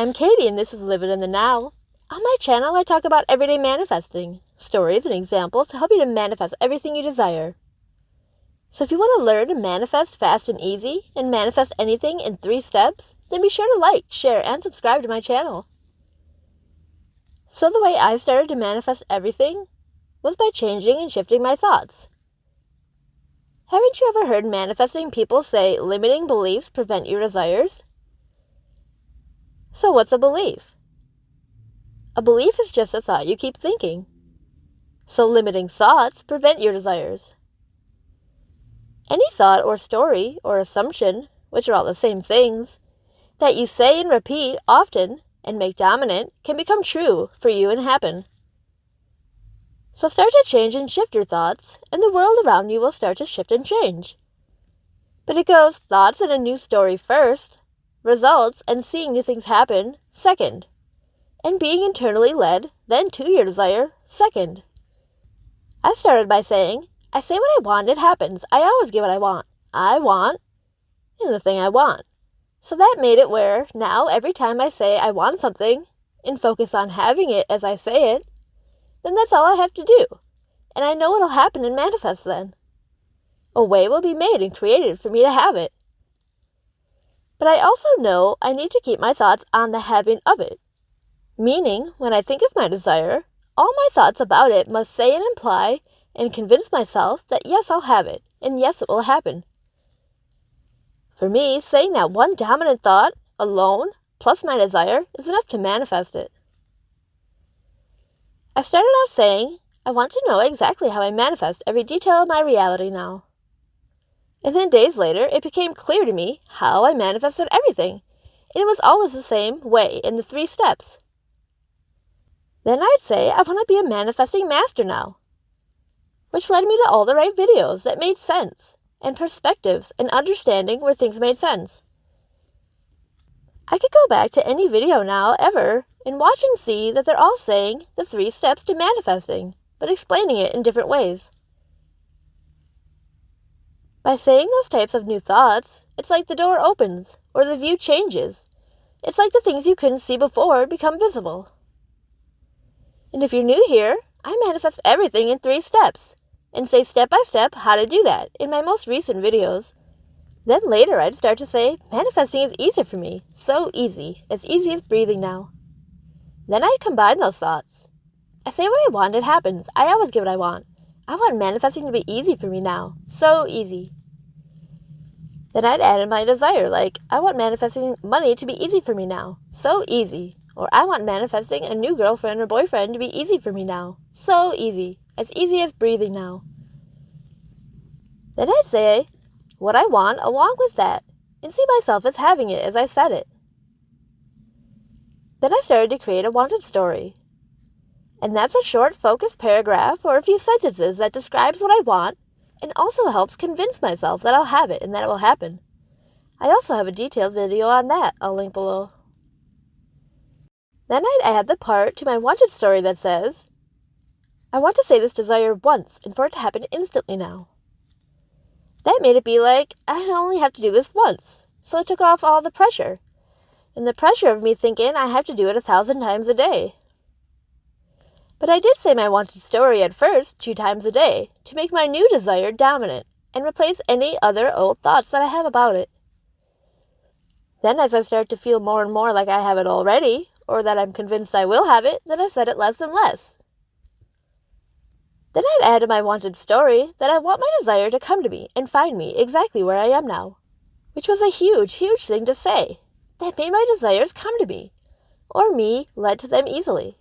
I'm Katie, and this is Living in the Now. On my channel, I talk about everyday manifesting, stories and examples to help you to manifest everything you desire. So if you want to learn to manifest fast and easy, and manifest anything in 3 steps, then be sure to like, share, and subscribe to my channel. So the way I started to manifest everything was by changing and shifting my thoughts. Haven't you ever heard manifesting people say limiting beliefs prevent your desires? So what's a belief? A belief is just a thought you keep thinking. So limiting thoughts prevent your desires. Any thought or story or assumption, which are all the same things, that you say and repeat often and make dominant can become true for you and happen. So start to change and shift your thoughts, and the world around you will start to shift and change. But it goes thoughts and a new story first, results and seeing new things happen second, and being internally led then to your desire second. I started by saying, I say what I want, it happens. I always get what I want. I want, and the thing I want. So that made it where now every time I say I want something and focus on having it as I say it, then that's all I have to do. And I know it'll happen and manifest then. A way will be made and created for me to have it. But I also know I need to keep my thoughts on the having of it. Meaning, when I think of my desire, all my thoughts about it must say and imply and convince myself that yes, I'll have it, and yes, it will happen. For me, saying that one dominant thought alone, plus my desire, is enough to manifest it. I started out saying, I want to know exactly how I manifest every detail of my reality now. And then days later, it became clear to me how I manifested everything, and it was always the same way in the 3 steps. Then I'd say I want to be a manifesting master now, which led me to all the right videos that made sense, and perspectives and understanding where things made sense. I could go back to any video now ever and watch and see that they're all saying the 3 steps to manifesting, but explaining it in different ways. By saying those types of new thoughts, it's like the door opens, or the view changes. It's like the things you couldn't see before become visible. And if you're new here, I manifest everything in 3 steps, and say step by step how to do that in my most recent videos. Then later I'd start to say, manifesting is easy for me, so easy as breathing now. Then I'd combine those thoughts. I say what I want, it happens. I always get what I want. I want manifesting to be easy for me now, so easy. Then I'd add in my desire, like, I want manifesting money to be easy for me now, so easy. Or I want manifesting a new girlfriend or boyfriend to be easy for me now, so easy as breathing now. Then I'd say what I want along with that, and see myself as having it as I said it. Then I started to create a wanted story. And that's a short, focused paragraph or a few sentences that describes what I want and also helps convince myself that I'll have it and that it will happen. I also have a detailed video on that I'll link below. Then I'd add the part to my wanted story that says, I want to say this desire once and for it to happen instantly now. That made it be like, I only have to do this once, so it took off all the pressure. And the pressure of me thinking I have to do it 1,000 times a day. But I did say my wanted story at first 2 times a day to make my new desire dominant and replace any other old thoughts that I have about it. Then as I start to feel more and more like I have it already, or that I'm convinced I will have it, then I said it less and less. Then I'd add to my wanted story that I want my desire to come to me and find me exactly where I am now, which was a huge, huge thing to say. That made my desires come to me, or me led to them easily.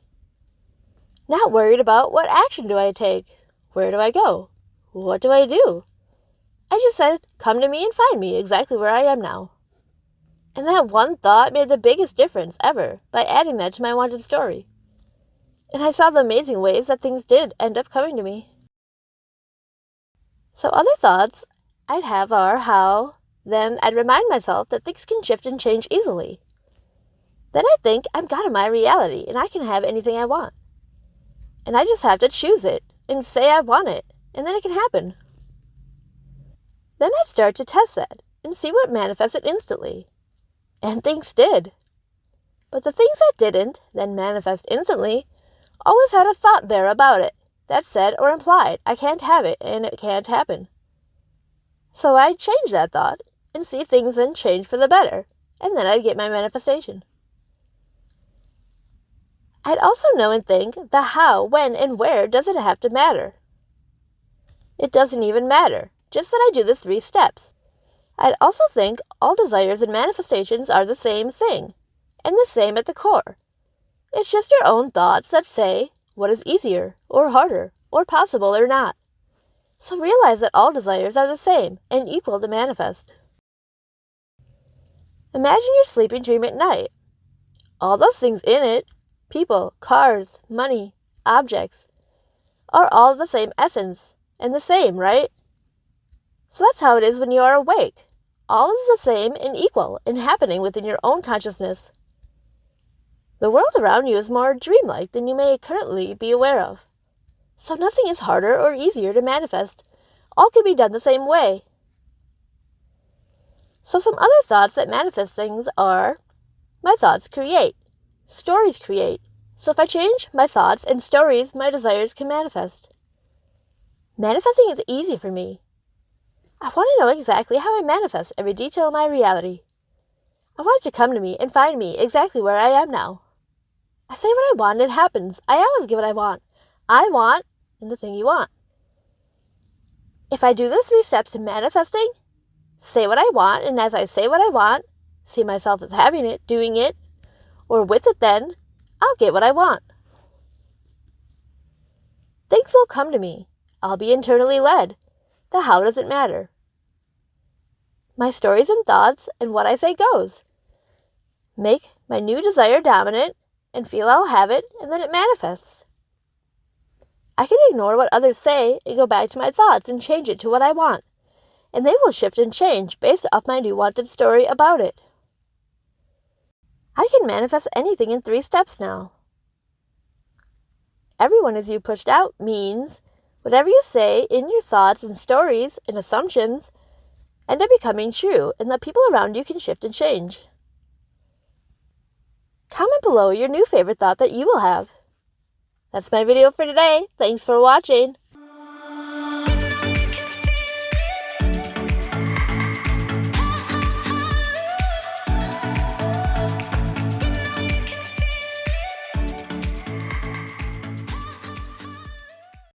Not worried about what action do I take, where do I go, what do I do. I just said, come to me and find me exactly where I am now. And that one thought made the biggest difference ever by adding that to my wanted story. And I saw the amazing ways that things did end up coming to me. So other thoughts I'd have are how, then I'd remind myself that things can shift and change easily. Then I'd think I've got my reality and I can have anything I want. And I just have to choose it and say I want it, and then it can happen. Then I'd start to test that and see what manifested instantly. And things did. But the things that didn't then manifest instantly always had a thought there about it that said or implied, I can't have it and it can't happen. So I'd change that thought and see things then change for the better, and then I'd get my manifestation. I'd also know and think the how, when, and where doesn't have to matter. It doesn't even matter, just that I do the 3 steps. I'd also think all desires and manifestations are the same thing, and the same at the core. It's just your own thoughts that say what is easier, or harder, or possible or not. So realize that all desires are the same and equal to manifest. Imagine your sleeping dream at night. All those things in it, people, cars, money, objects, are all the same essence and the same, right? So that's how it is when you are awake. All is the same and equal and happening within your own consciousness. The world around you is more dreamlike than you may currently be aware of. So nothing is harder or easier to manifest. All can be done the same way. So some other thoughts that manifest things are, my thoughts create, stories create. So if I change my thoughts and stories, my desires can manifest. Manifesting is easy for me. I want to know exactly how I manifest every detail of my reality. I want it to come to me and find me exactly where I am now. I say what I want and it happens. I always get what I want. I want and the thing you want. If I do the 3 steps to manifesting, say what I want, and as I say what I want, see myself as having it, doing it, or with it then, I'll get what I want. Things will come to me. I'll be internally led. The how doesn't matter. My stories and thoughts and what I say goes. Make my new desire dominant and feel I'll have it, and then it manifests. I can ignore what others say and go back to my thoughts and change it to what I want, and they will shift and change based off my new wanted story about it. I can manifest anything in 3 steps now. Everyone as you pushed out means whatever you say in your thoughts and stories and assumptions end up becoming true, and the people around you can shift and change. Comment below your new favorite thought that you will have. That's my video for today. Thanks for watching.